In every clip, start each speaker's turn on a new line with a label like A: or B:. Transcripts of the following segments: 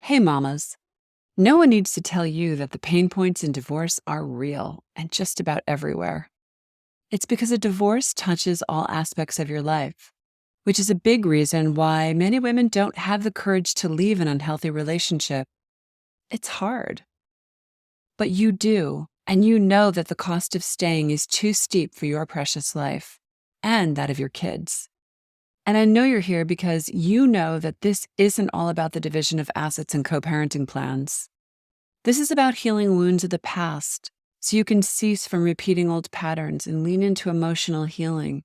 A: Hey, mamas. No one needs to tell you that the pain points in divorce are real and just about everywhere. It's because a divorce touches all aspects of your life, which is a big reason why many women don't have the courage to leave an unhealthy relationship. It's hard. But you do, and you know that the cost of staying is too steep for your precious life and that of your kids. And I know you're here because you know that this isn't all about the division of assets and co parenting plans. This is about healing wounds of the past so you can cease from repeating old patterns and lean into emotional healing.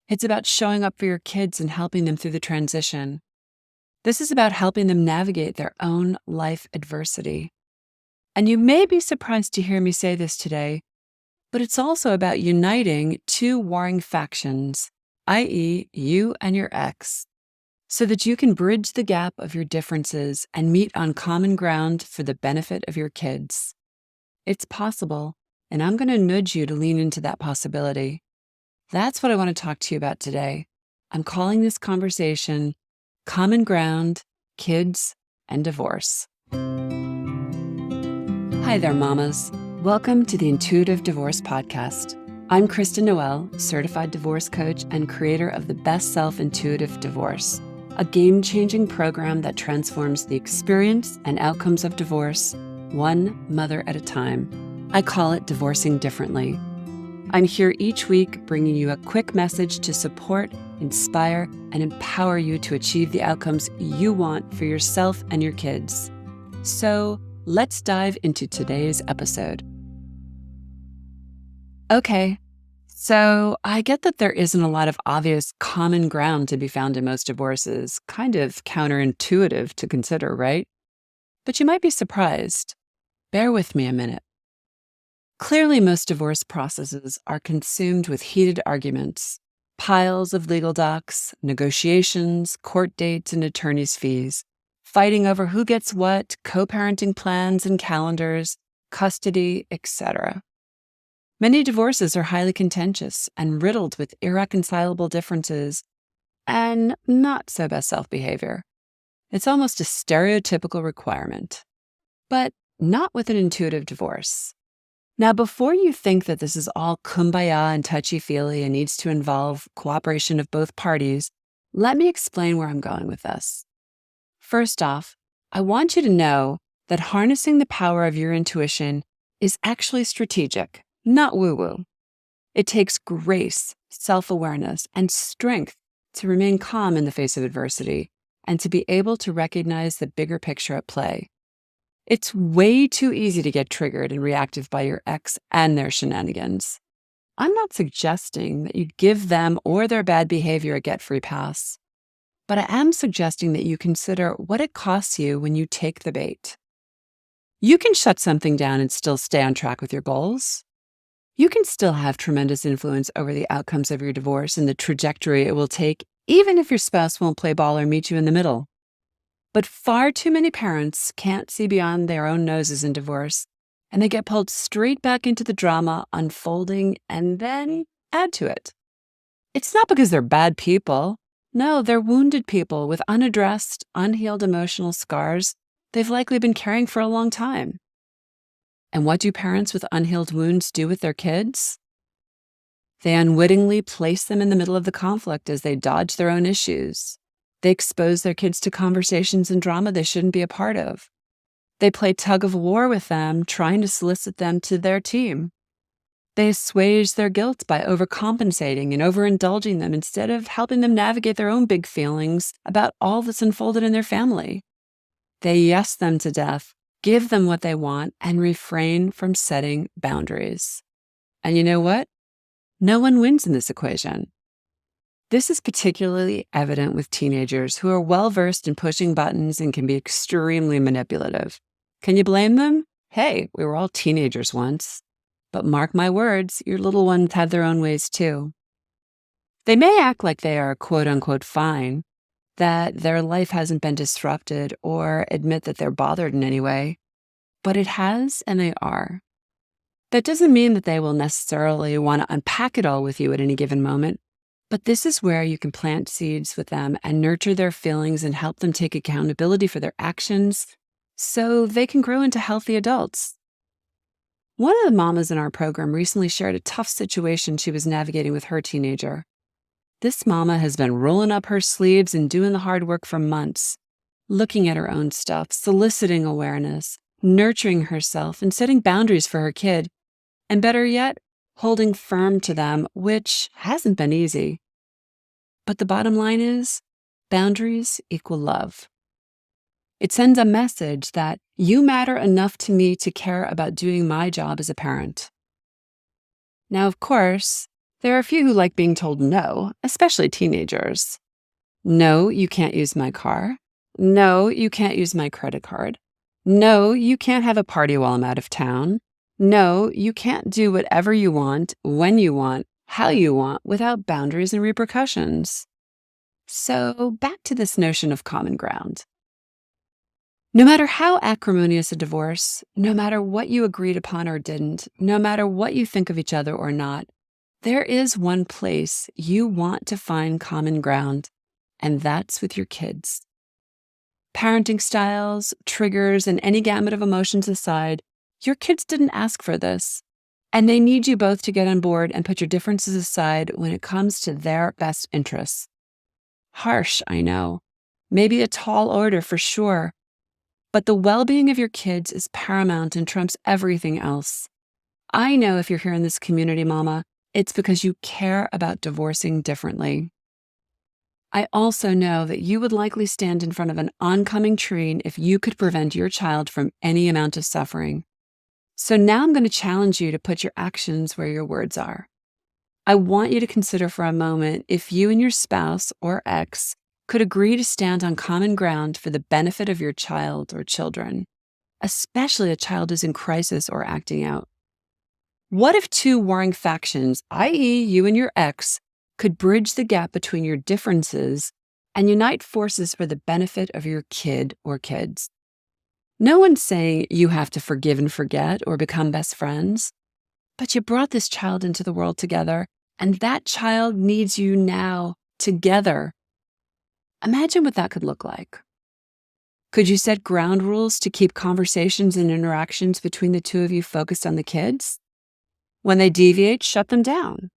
A: It's about showing up for your kids and helping them through the transition. This is about helping them navigate their own life adversity. And you may be surprised to hear me say this today, but it's also about uniting two warring factions, i.e., you and your ex, so that you can bridge the gap of your differences and meet on common ground for the benefit of your kids. It's possible, and I'm going to nudge you to lean into that possibility. That's what I want to talk to you about today. I'm calling this conversation Common Ground, Kids, and Divorce. Hi there, mamas. Welcome to the Intuitive Divorce Podcast. I'm Kristen Noel, certified divorce coach and creator of the Best Self Intuitive Divorce, a game-changing program that transforms the experience and outcomes of divorce, one mother at a time. I call it Divorcing Differently. I'm here each week bringing you a quick message to support, inspire, and empower you to achieve the outcomes you want for yourself and your kids. So let's dive into today's episode. Okay, so I get that there isn't a lot of obvious common ground to be found in most divorces, kind of counterintuitive to consider, right? But you might be surprised. Bear with me a minute. Clearly, most divorce processes are consumed with heated arguments, piles of legal docs, negotiations, court dates, and attorney's fees, fighting over who gets what, co-parenting plans and calendars, custody, etc. Many divorces are highly contentious and riddled with irreconcilable differences and not so best self-behavior. It's almost a stereotypical requirement, but not with an intuitive divorce. Now, before you think that this is all kumbaya and touchy-feely and needs to involve cooperation of both parties, let me explain where I'm going with this. First off, I want you to know that harnessing the power of your intuition is actually strategic, not woo-woo. It takes grace, self-awareness, and strength to remain calm in the face of adversity and to be able to recognize the bigger picture at play. It's way too easy to get triggered and reactive by your ex and their shenanigans. I'm not suggesting that you give them or their bad behavior a get-free pass, but I am suggesting that you consider what it costs you when you take the bait. You can shut something down and still stay on track with your goals. You can still have tremendous influence over the outcomes of your divorce and the trajectory it will take, even if your spouse won't play ball or meet you in the middle. But far too many parents can't see beyond their own noses in divorce, and they get pulled straight back into the drama unfolding and then add to it. It's not because they're bad people. No, they're wounded people with unaddressed, unhealed emotional scars they've likely been carrying for a long time. And what do parents with unhealed wounds do with their kids? They unwittingly place them in the middle of the conflict as they dodge their own issues. They expose their kids to conversations and drama they shouldn't be a part of. They play tug of war with them, trying to solicit them to their team. They assuage their guilt by overcompensating and overindulging them instead of helping them navigate their own big feelings about all that's unfolded in their family. They yes them to death, give them what they want, and refrain from setting boundaries. And you know what? No one wins in this equation. This is particularly evident with teenagers who are well-versed in pushing buttons and can be extremely manipulative. Can you blame them? Hey, we were all teenagers once. But mark my words, your little ones have their own ways too. They may act like they are quote-unquote fine, that their life hasn't been disrupted, or admit that they're bothered in any way, but it has, and they are. That doesn't mean that they will necessarily want to unpack it all with you at any given moment. But this is where you can plant seeds with them and nurture their feelings and help them take accountability for their actions so they can grow into healthy adults. One of the mamas in our program recently shared a tough situation she was navigating with her teenager. This mama has been rolling up her sleeves and doing the hard work for months, looking at her own stuff, soliciting awareness, nurturing herself, and setting boundaries for her kid. And better yet, holding firm to them, which hasn't been easy. But the bottom line is, boundaries equal love. It sends a message that you matter enough to me to care about doing my job as a parent. Now, of course, there are a few who like being told no, especially teenagers. No, you can't use my car. No, you can't use my credit card. No, you can't have a party while I'm out of town. No, you can't do whatever you want, when you want, how you want, without boundaries and repercussions. So back to this notion of common ground. No matter how acrimonious a divorce, no matter what you agreed upon or didn't, no matter what you think of each other or not, there is one place you want to find common ground, and that's with your kids. Parenting styles, triggers, and any gamut of emotions aside, your kids didn't ask for this, and they need you both to get on board and put your differences aside when it comes to their best interests. Harsh, I know. Maybe a tall order for sure. But the well-being of your kids is paramount and trumps everything else. I know if you're here in this community, Mama, it's because you care about divorcing differently. I also know that you would likely stand in front of an oncoming train if you could prevent your child from any amount of suffering. So now I'm going to challenge you to put your actions where your words are. I want you to consider for a moment if you and your spouse or ex could agree to stand on common ground for the benefit of your child or children, especially a child who's in crisis or acting out. What if two warring factions, i.e. you and your ex, could bridge the gap between your differences and unite forces for the benefit of your kid or kids? No one's saying you have to forgive and forget or become best friends, but you brought this child into the world together, and that child needs you now, together. Imagine what that could look like. Could you set ground rules to keep conversations and interactions between the two of you focused on the kids? When they deviate, shut them down.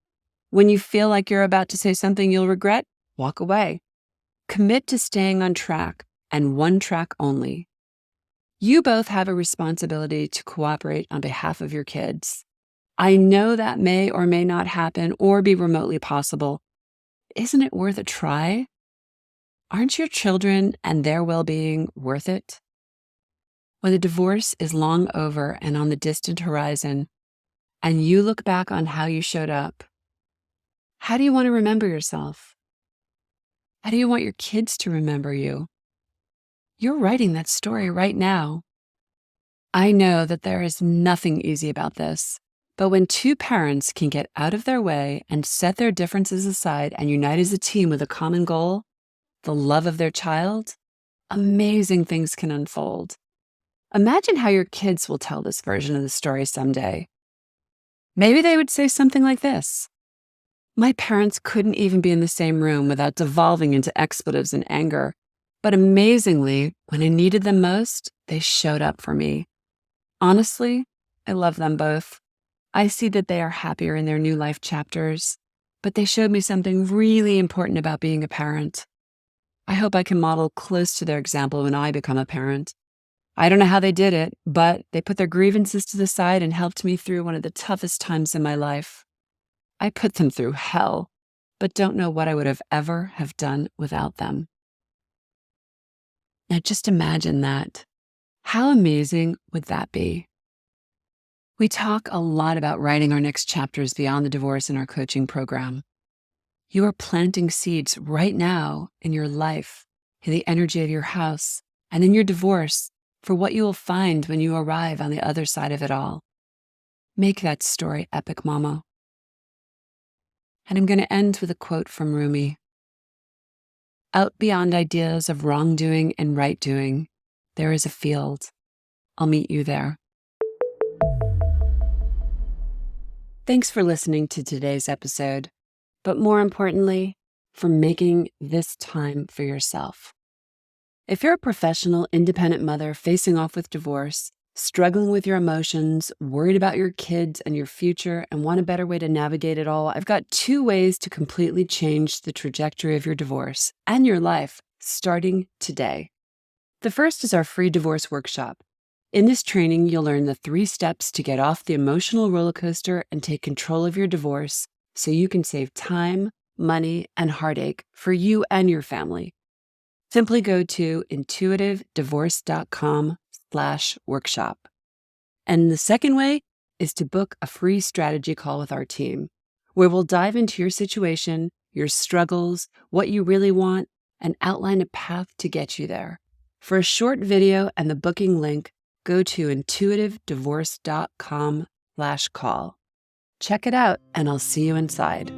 A: When you feel like you're about to say something you'll regret, walk away. Commit to staying on track, and one track only. You both have a responsibility to cooperate on behalf of your kids. I know that may or may not happen or be remotely possible. Isn't it worth a try? Aren't your children and their well-being worth it? When the divorce is long over and on the distant horizon, and you look back on how you showed up, how do you want to remember yourself? How do you want your kids to remember you? You're writing that story right now. I know that there is nothing easy about this, but when two parents can get out of their way and set their differences aside and unite as a team with a common goal, the love of their child, amazing things can unfold. Imagine how your kids will tell this version of the story someday. Maybe they would say something like this: "My parents couldn't even be in the same room without devolving into expletives and anger. But amazingly, when I needed them most, they showed up for me. Honestly, I love them both. I see that they are happier in their new life chapters, but they showed me something really important about being a parent. I hope I can model close to their example when I become a parent. I don't know how they did it, but they put their grievances to the side and helped me through one of the toughest times in my life. I put them through hell, but don't know what I would have ever have done without them." Now just imagine that. How amazing would that be? We talk a lot about writing our next chapters beyond the divorce in our coaching program. You are planting seeds right now in your life, in the energy of your house, and in your divorce for what you will find when you arrive on the other side of it all. Make that story epic, Mama. And I'm going to end with a quote from Rumi. "Out beyond ideas of wrongdoing and right doing, there is a field. I'll meet you there." Thanks for listening to today's episode, but more importantly, for making this time for yourself. If you're a professional, independent mother facing off with divorce, struggling with your emotions, worried about your kids and your future, and want a better way to navigate it all, I've got 2 ways to completely change the trajectory of your divorce and your life starting today. The first is our free divorce workshop. In this training, you'll learn the 3 steps to get off the emotional roller coaster and take control of your divorce so you can save time, money, and heartache for you and your family. Simply go to intuitivedivorce.com/workshop. And the second way is to book a free strategy call with our team, where we'll dive into your situation, your struggles, what you really want, and outline a path to get you there. For a short video and the booking link, go to intuitivedivorce.com/call. Check it out, and I'll see you inside.